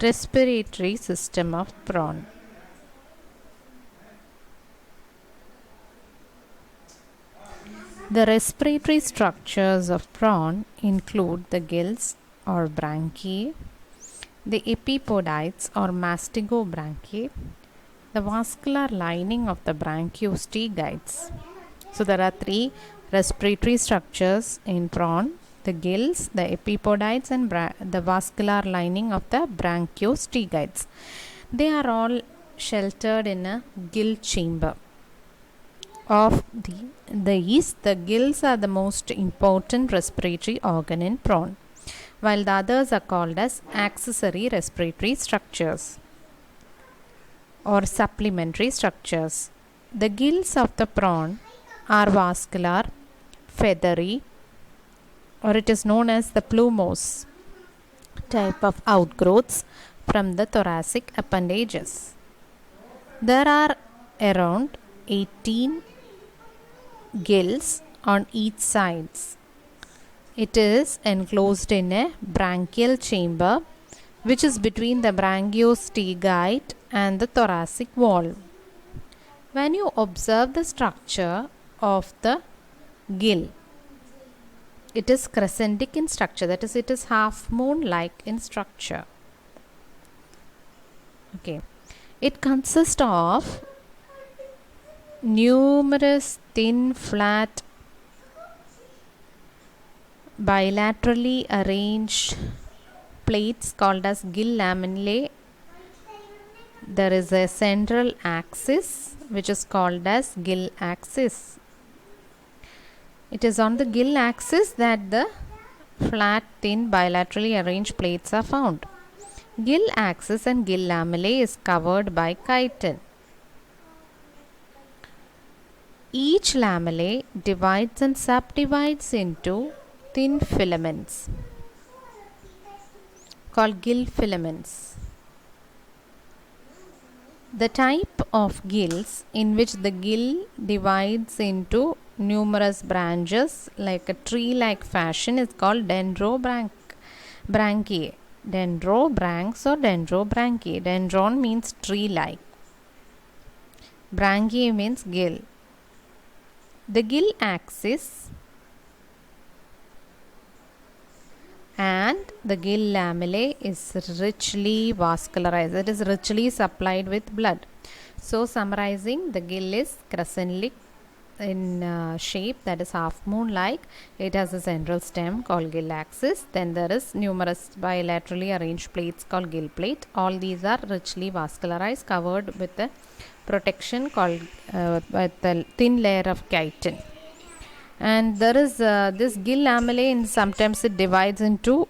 Respiratory system of prawn. The respiratory structures of prawn include the gills or branchiae, the epipodites or mastigobranchiae, the vascular lining of the branchiostegites. So there are three respiratory structures in prawn: the gills, the epipodites, and the vascular lining of the branchiostegites. They are all sheltered in a gill chamber. Of these, the gills are the most important respiratory organ in prawn, while the others are called as accessory respiratory structures or supplementary structures. The gills of the prawn are vascular, feathery, or it is known as the plumose type of outgrowths from the thoracic appendages. There are around 18 gills on each sides. It is enclosed in a branchial chamber which is between the branchiostegite and the thoracic wall. When you observe the structure of the gill, it is crescentic in structure, that is, it is half moon like in structure. Okay, it consists of numerous thin, flat, bilaterally arranged plates called as gill lamellae. There is a central axis which is called as gill axis. It is on the gill axis that the flat, thin, bilaterally arranged plates are found. Gill axis and gill lamellae is covered by chitin. Each lamellae divides and subdivides into thin filaments called gill filaments. The type of gills in which the gill divides into numerous branches like a tree-like fashion is called dendrobranch. Dendrobranchs or dendrobranchiae. Dendron means tree-like. Branchiae means gill. The gill axis and the gill lamellae is richly vascularized. It is richly supplied with blood. So summarizing, the gill is crescent in shape, that is half moon like. It has a central stem called gill axis. Then there is numerous bilaterally arranged plates called gill plate. All these are richly vascularized, covered with a protection called with a thin layer of chitin. And there is this gill lamellae, and sometimes it divides into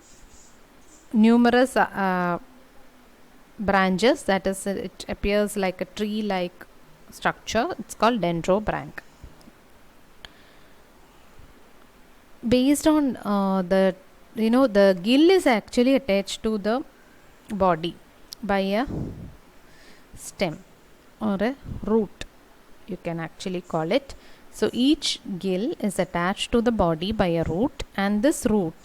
numerous branches, that is, it appears like a tree like structure. It's called dendrobranch. Based on the gill is actually attached to the body by a stem or a root, you can actually call it. So each gill is attached to the body by a root, and this root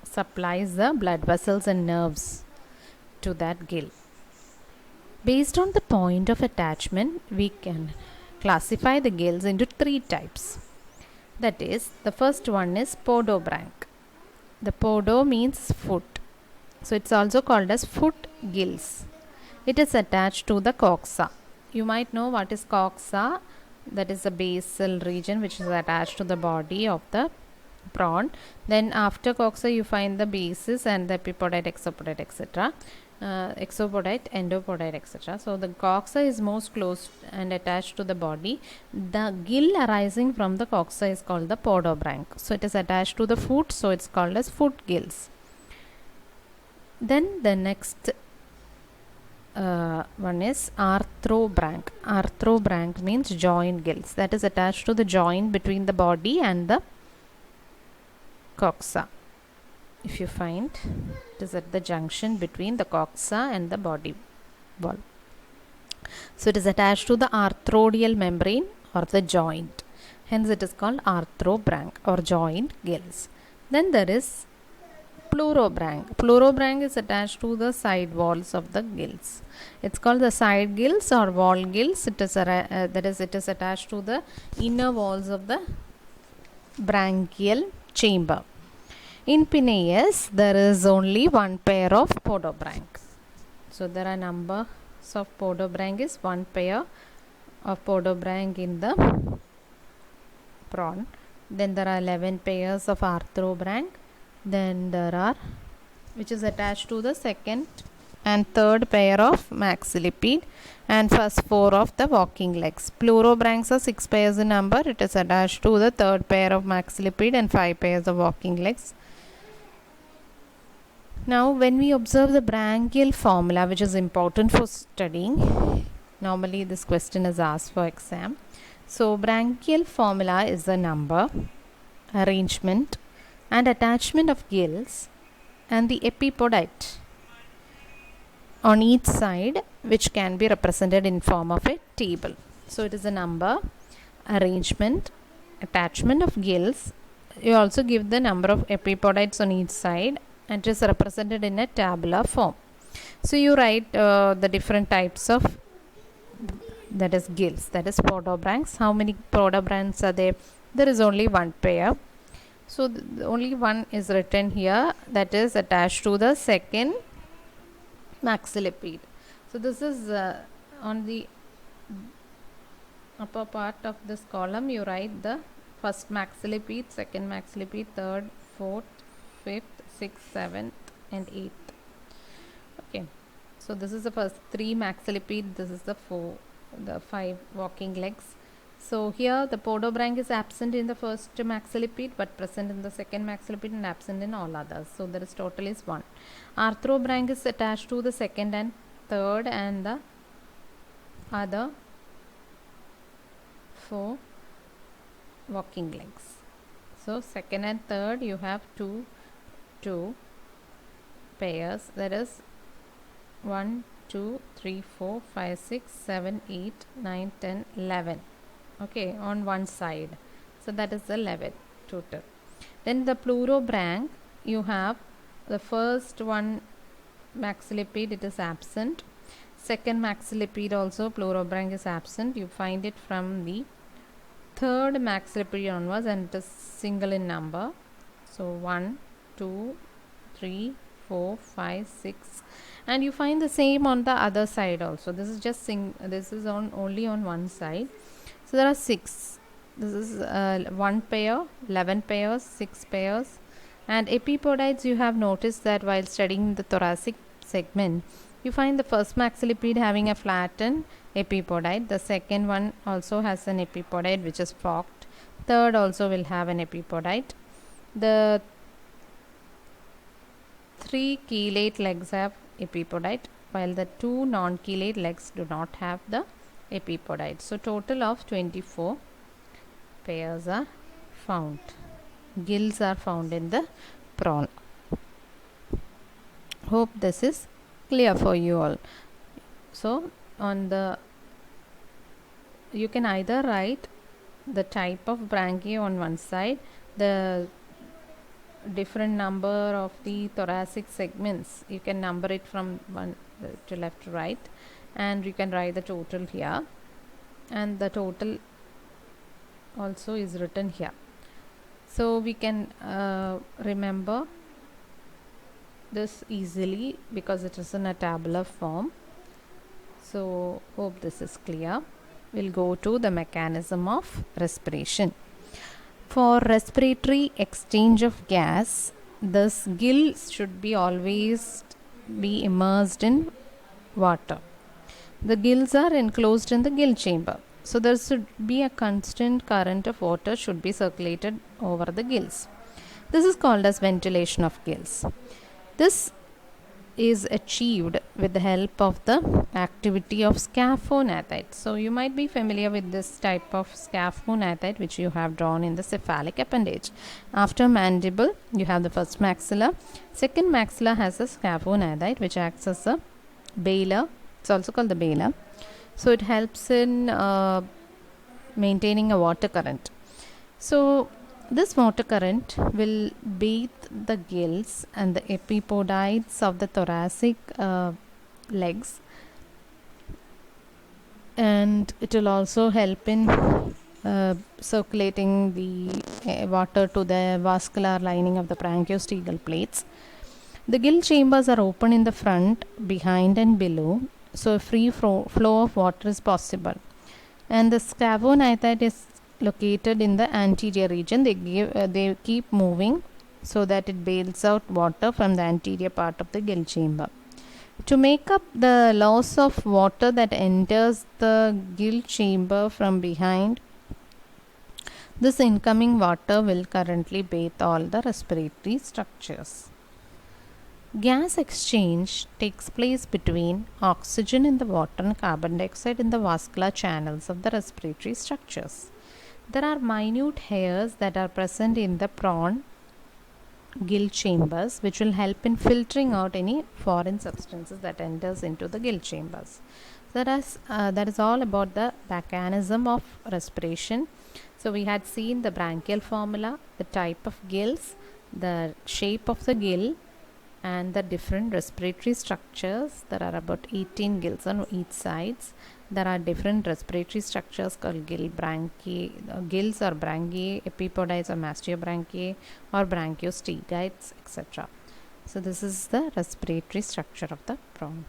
supplies the blood vessels and nerves to that gill. Based on the point of attachment, we can classify the gills into three types. That is, the first one is podobranch. The podo means foot, so it's also called as foot gills. It is attached to the coxa. You might know what is coxa. That is the basal region which is attached to the body of the prawn. Then after coxa you find the bases and the epipodite, exopodite, etc. Exopodite, endopodite, etc. So the coxa is most close and attached to the body. The gill arising from the coxa is called the podobranch. So it is attached to the foot, so it's called as foot gills. Then the next one is arthrobranch. Arthrobranch means joint gills, that is attached to the joint between the body and the coxa. If you find, it is at the junction between the coxa and the body wall. So it is attached to the arthrodial membrane or the joint. Hence it is called arthrobranch or joint gills. Then there is Pleurobranch. Pleurobranch is attached to the side walls of the gills. It's called the side gills or wall gills. It is it is attached to the inner walls of the branchial chamber. In Penaeus, there is only one pair of podobranch. So there are numbers of podobranch is one pair of podobranch in the prawn. Then there are 11 pairs of arthrobranch. Then there are, which is attached to the second and third pair of maxillipede and first 4 of the walking legs. Pleurobranchs are 6 pairs in number. It is attached to the third pair of maxillipede and 5 pairs of walking legs. Now when we observe the branchial formula, which is important for studying, normally this question is asked for exam. So branchial formula is the number, arrangement and attachment of gills and the epipodite on each side, which can be represented in form of a table. So it is a number, arrangement, attachment of gills. You also give the number of epipodites on each side and it is represented in a tabular form. So you write the different types of, that is gills, that is podobranchs. How many podobranchs are there? There is only one pair. So only one is written here, that is attached to the second maxillipede. So this is on the upper part of this column. You write the first maxillipede, second maxillipede, third, fourth, fifth, sixth, seventh and eighth. Okay, so this is the first 3 maxillipede, this is the 5 walking legs. So here the podobranch is absent in the first maxillipede but present in the second maxillipede and absent in all others. So there is total is 1. Arthrobranch is attached to the second and third and the other 4 walking legs. So second and third you have two pairs, that is 1, 2, 3, 4, 5, 6, 7, 8, 9, 10, 11. Okay, on one side. So that is the 11 total. Then the pleurobranch, you have the first one maxillipede, it is absent. Second maxillipede also pleurobranch is absent. You find it from the third maxillipede onwards and it is single in number. So 1, 2, 3, 4, 5, 6, and you find the same on the other side also. This is just this is only on one side. So there are 6. This is 1 pair, 11 pairs, 6 pairs. And epipodites, you have noticed that while studying the thoracic segment, you find the first maxillipede having a flattened epipodite. The second one also has an epipodite which is forked. Third also will have an epipodite. The 3 chelate legs have epipodite, while the 2 non-chelate legs do not have the epipodite. So total of 24 pairs are found. Gills are found in the prawn. Hope this is clear for you all. So on the, you can either write the type of branchiae on one side, the different number of the thoracic segments, you can number it from one to left to right, and you can write the total here, and the total also is written here. So we can remember this easily because it is in a tabular form. So hope this is clear. We'll go to the mechanism of respiration. For respiratory exchange of gas, this gills should be always be immersed in water. The gills are enclosed in the gill chamber. So there should be a constant current of water should be circulated over the gills. This is called as ventilation of gills. This is achieved with the help of the activity of scaphonathite. So you might be familiar with this type of scaphonathite which you have drawn in the cephalic appendage. After mandible, you have the first maxilla. Second maxilla has a scaphonathite which acts as a bailer. It's also called the bailer. So it helps in maintaining a water current. So This water current will bathe the gills and the epipodides of the thoracic legs, and it will also help in circulating the water to the vascular lining of the brachiostegal plates. The gill chambers are open in the front, behind, and below, so a free flow of water is possible. And the scavonitite is located in the anterior region. They keep moving so that it bails out water from the anterior part of the gill chamber. To make up the loss of water that enters the gill chamber from behind, this incoming water will currently bathe all the respiratory structures. Gas exchange takes place between oxygen in the water and carbon dioxide in the vascular channels of the respiratory structures. There are minute hairs that are present in the prawn gill chambers, which will help in filtering out any foreign substances that enters into the gill chambers. So that is all about the mechanism of respiration. So we had seen the branchial formula, the type of gills, the shape of the gill, and the different respiratory structures. There are about 18 gills on each sides. There are different respiratory structures called gills or branchiae, epipodites or mastiobranchiae, or brachiostegites, etc. So this is the respiratory structure of the prawn.